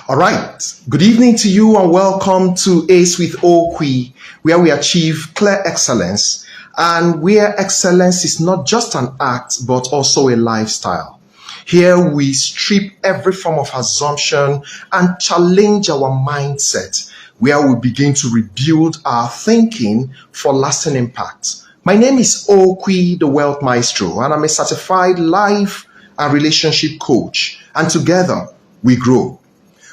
All right. Good evening to you and welcome to Ace with Oqui, where we achieve clear excellence and where excellence is not just an act but also a lifestyle. Here we strip every form of assumption and challenge our mindset, where we begin to rebuild our thinking for lasting impact. My name is Oqui, the Wealth Maestro, and I'm a certified life and relationship coach. And together we grow.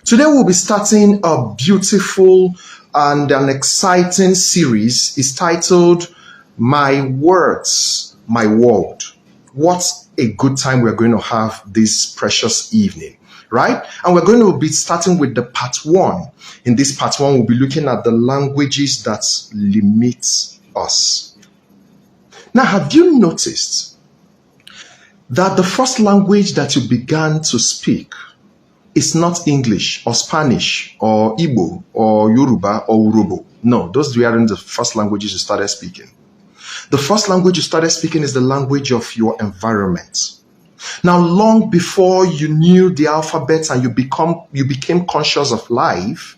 Today we'll be starting a beautiful and an exciting series. It's titled My Words, My World. What a good time we're going to have this precious evening, right? And we're going to be starting with the part one. In this part one, we'll be looking at the languages that limit us. Now, have you noticed that the first language that you began to speak is not English or Spanish or Igbo or Yoruba or Urobo? No, those weren't the first languages you started speaking. The first language you started speaking is the language of your environment. Now, long before you knew the alphabet and you became conscious of life,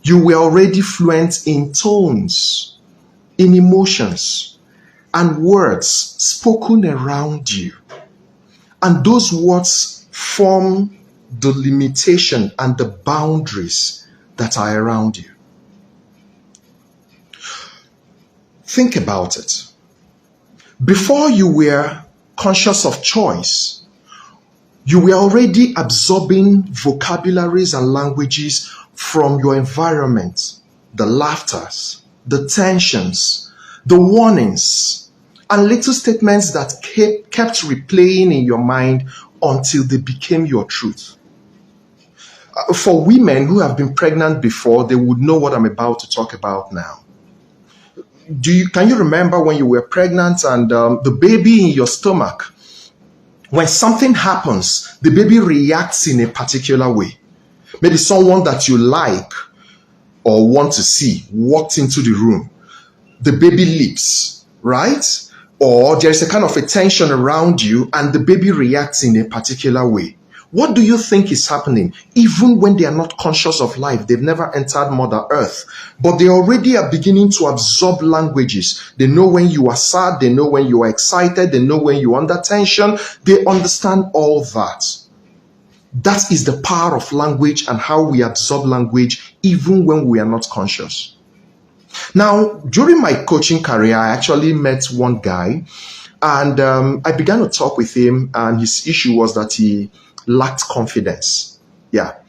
you were already fluent in tones, in emotions, and words spoken around you. And those words form the limitation and the boundaries that are around you. Think about it. Before you were conscious of choice, you were already absorbing vocabularies and languages from your environment, the laughters, the tensions, the warnings, and little statements that kept replaying in your mind until they became your truth. For women who have been pregnant before, they would know what I'm about to talk about now. Can you remember when you were pregnant and the baby in your stomach, when something happens, the baby reacts in a particular way? Maybe someone that you like or want to see walked into the room. The baby leaps, right? Or there's a kind of a tension around you and the baby reacts in a particular way. What do you think is happening? Even when they are not conscious of life, they've never entered Mother Earth, but they already are beginning to absorb languages. They know when you are sad, they know when you are excited, they know when you're under tension. They understand all that. That is the power of language and how we absorb language even when we are not conscious. Now, during my coaching career, I actually met one guy and I began to talk with him, and his issue was that he lacked confidence. Yeah.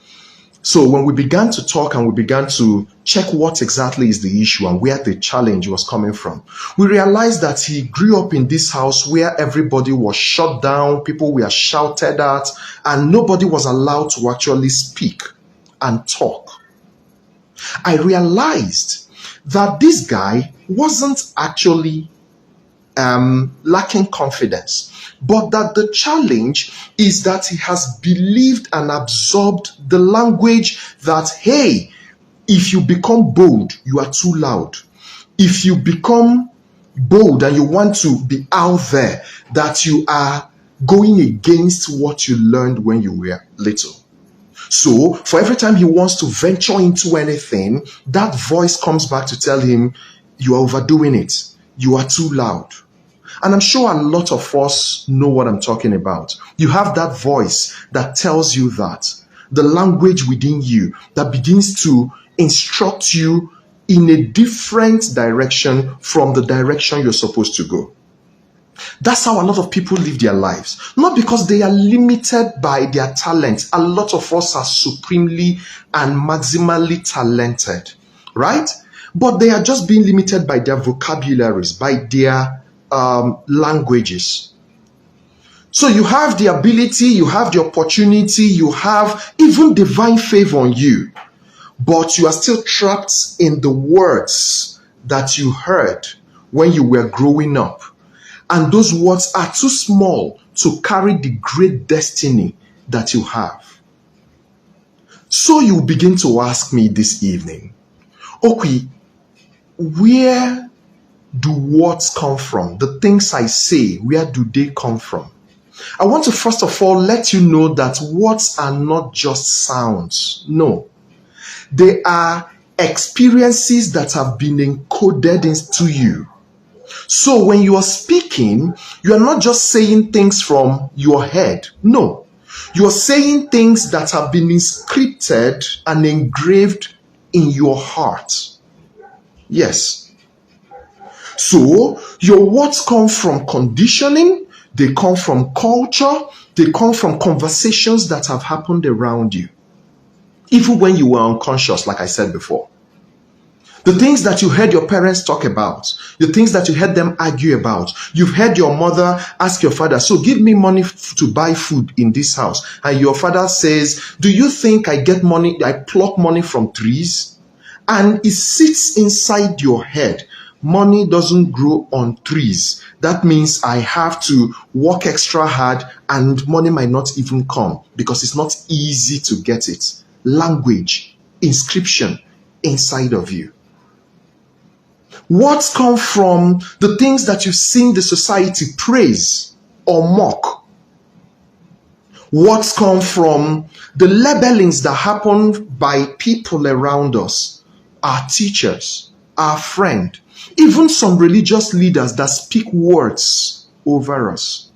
So when we began to talk and we began to check what exactly is the issue and where the challenge was coming from, we realized that he grew up in this house where everybody was shut down, people were shouted at, and nobody was allowed to actually speak and talk. I realized that this guy wasn't actually lacking confidence, but that the challenge is that he has believed and absorbed the language that, hey, if you become bold, you are too loud. If you become bold and you want to be out there, that you are going against what you learned when you were little. So for every time he wants to venture into anything, that voice comes back to tell him, you are overdoing it. You are too loud. And I'm sure a lot of us know what I'm talking about. You have that voice that tells you that. The language within you that begins to instruct you in a different direction from the direction you're supposed to go. That's how a lot of people live their lives. Not because they are limited by their talent. A lot of us are supremely and maximally talented, right? But they are just being limited by their vocabularies, by their languages. So you have the ability, you have the opportunity, you have even divine favor on you, but you are still trapped in the words that you heard when you were growing up. And those words are too small to carry the great destiny that you have. So you begin to ask me this evening, Oqui, where do words come from? The things I say, where do they come from? I want to first of all let you know that words are not just sounds. No, they are experiences that have been encoded into you. So when you are speaking, you are not just saying things from your head. No, you are saying things that have been scripted and engraved in your heart. Yes. So your words come from conditioning, they come from culture, they come from conversations that have happened around you. Even when you were unconscious, like I said before. The things that you heard your parents talk about, the things that you heard them argue about. You've heard your mother ask your father, so give me money to buy food in this house. And your father says, do you think I get money, I pluck money from trees? And it sits inside your head. Money doesn't grow on trees. That means I have to work extra hard and money might not even come because it's not easy to get it. Language, inscription inside of you. Words come from the things that you've seen the society praise or mock. Words come from the labelings that happen by people around us, our teachers, our friend, even some religious leaders that speak words over us.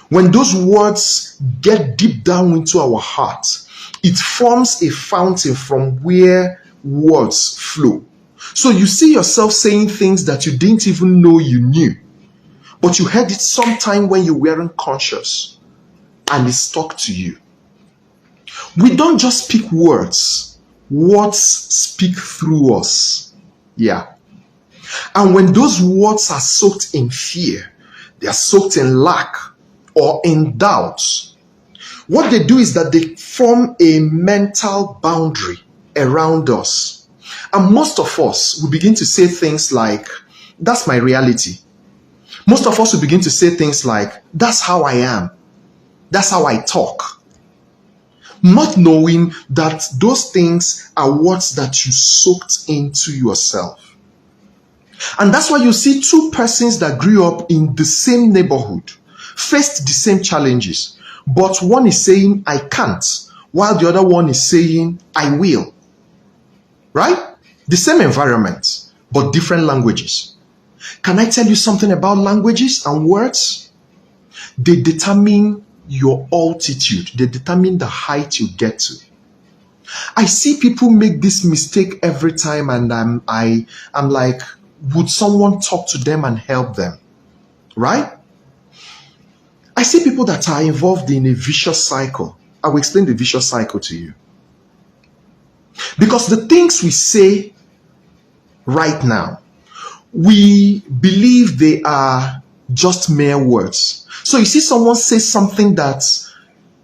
When those words get deep down into our heart, it forms a fountain from where words flow. So you see yourself saying things that you didn't even know you knew, but you heard it sometime when you weren't conscious, and it stuck to you. We don't just speak words. Words speak through us. Yeah. And when those words are soaked in fear, they are soaked in lack or in doubt, what they do is that they form a mental boundary around us. And most of us will begin to say things like, that's my reality. Most of us will begin to say things like, that's how I am. That's how I talk. Not knowing that those things are words that you soaked into yourself. And that's why you see two persons that grew up in the same neighborhood, faced the same challenges, but one is saying, I can't, while the other one is saying, I will. Right? The same environment, but different languages. Can I tell you something about languages and words? They determine your altitude. They determine the height you get to. I see people make this mistake every time, and I'm like, would someone talk to them and help them? Right? I see people that are involved in a vicious cycle. I will explain the vicious cycle to you. Because the things we say right now, we believe they are just mere words. So you see someone say something that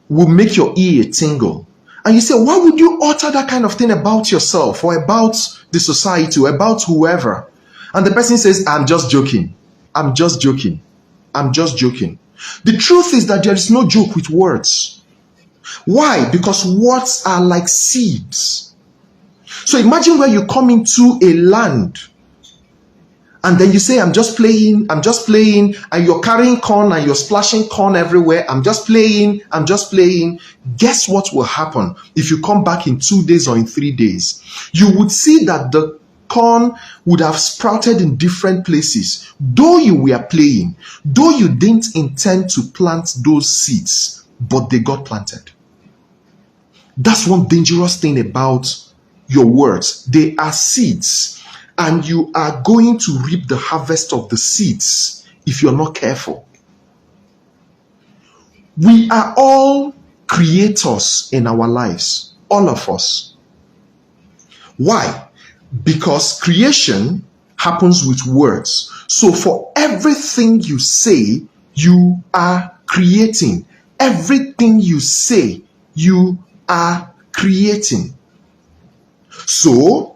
will make your ear tingle, and you say, why would you utter that kind of thing about yourself or about the society or about whoever? And the person says, I'm just joking. I'm just joking. I'm just joking. The truth is that there is no joke with words. Why? Because words are like seeds. So imagine where you come into a land and then you say, I'm just playing, and you're carrying corn and you're splashing corn everywhere. I'm just playing. Guess what will happen if you come back in 2 days or in 3 days? You would see that the corn would have sprouted in different places. Though you were playing, though you didn't intend to plant those seeds, but they got planted. That's one dangerous thing about your words. They are seeds, and you are going to reap the harvest of the seeds if you're not careful. We are all creators in our lives, all of us. Why? Because creation happens with words. So for everything you say, you are creating. Everything you say, you are creating. So,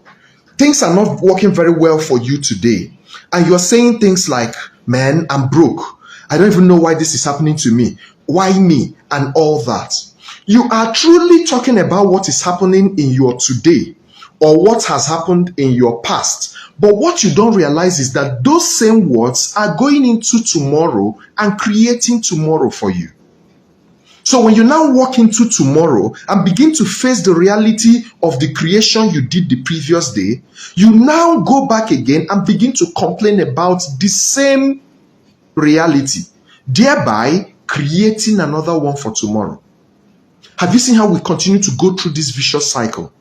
things are not working very well for you today. And you're saying things like, man, I'm broke. I don't even know why this is happening to me. Why me? And all that. You are truly talking about what is happening in your today or what has happened in your past. But what you don't realize is that those same words are going into tomorrow and creating tomorrow for you. So when you now walk into tomorrow and begin to face the reality of the creation you did the previous day, you now go back again and begin to complain about the same reality, thereby creating another one for tomorrow. Have you seen how we continue to go through this vicious cycle?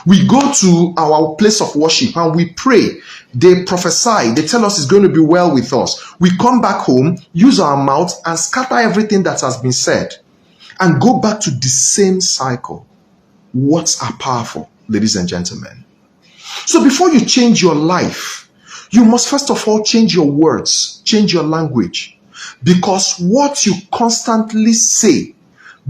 We go to our place of worship and we pray. They prophesy. They tell us it's going to be well with us. We come back home, use our mouth and scatter everything that has been said and go back to the same cycle. Words are powerful, ladies and gentlemen. So before you change your life, you must first of all change your words, change your language, because what you constantly say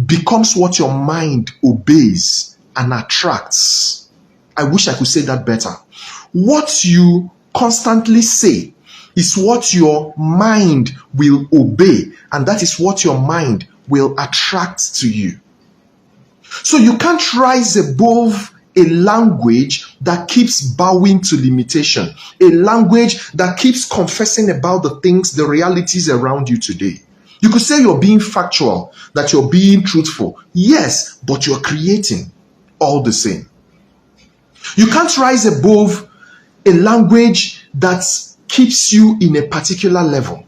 becomes what your mind obeys and attracts. I wish I could say that better. What you constantly say is what your mind will obey, and that is what your mind will attract to you. So you can't rise above a language that keeps bowing to limitation, a language that keeps confessing about the things, the realities around you today. You could say you're being factual, that you're being truthful. Yes, but you're creating all the same. You can't rise above a language that keeps you in a particular level.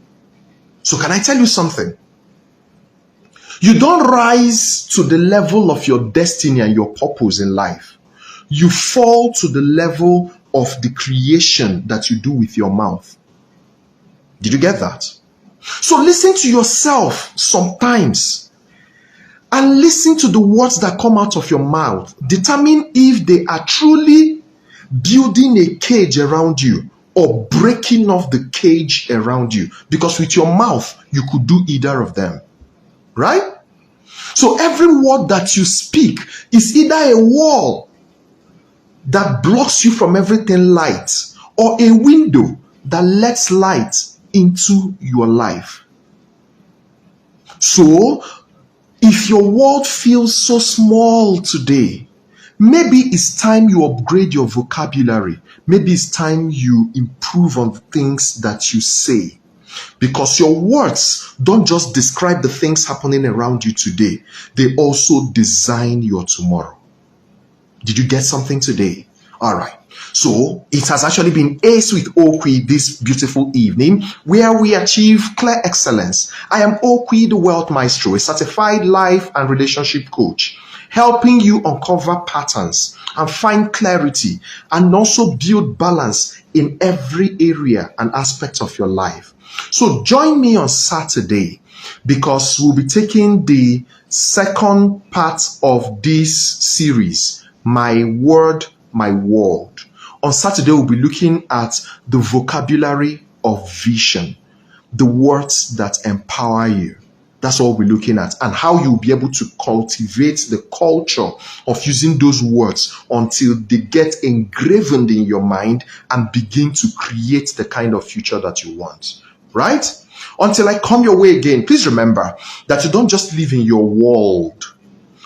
So can I tell you something? You don't rise to the level of your destiny and your purpose in life. You fall to the level of the creation that you do with your mouth. Did you get that? So listen to yourself sometimes and listen to the words that come out of your mouth. Determine if they are truly building a cage around you or breaking off the cage around you. Because with your mouth, you could do either of them. Right? So every word that you speak is either a wall that blocks you from everything light or a window that lets light into your life. So, if your world feels so small today, maybe it's time you upgrade your vocabulary. Maybe it's time you improve on the things that you say. Because your words don't just describe the things happening around you today, they also design your tomorrow. Did you get something today? All right. So it has actually been Ace with Oqui this beautiful evening where we achieve clear excellence. I am Oqui, the Wealth Maestro, a certified life and relationship coach, helping you uncover patterns and find clarity and also build balance in every area and aspect of your life. So join me on Saturday because we'll be taking the second part of this series, My Word, My World. On Saturday, we'll be looking at the vocabulary of vision, the words that empower you. That's what we're looking at, and how you'll be able to cultivate the culture of using those words until they get engraved in your mind and begin to create the kind of future that you want. Right? Until I come your way again, please remember that you don't just live in your world.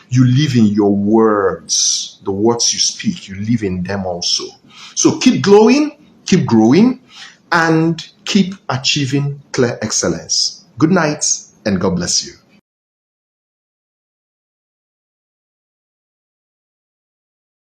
You live in your words. The words you speak, you live in them also. So keep glowing, keep growing, and keep achieving clear excellence. Good night, and God bless you.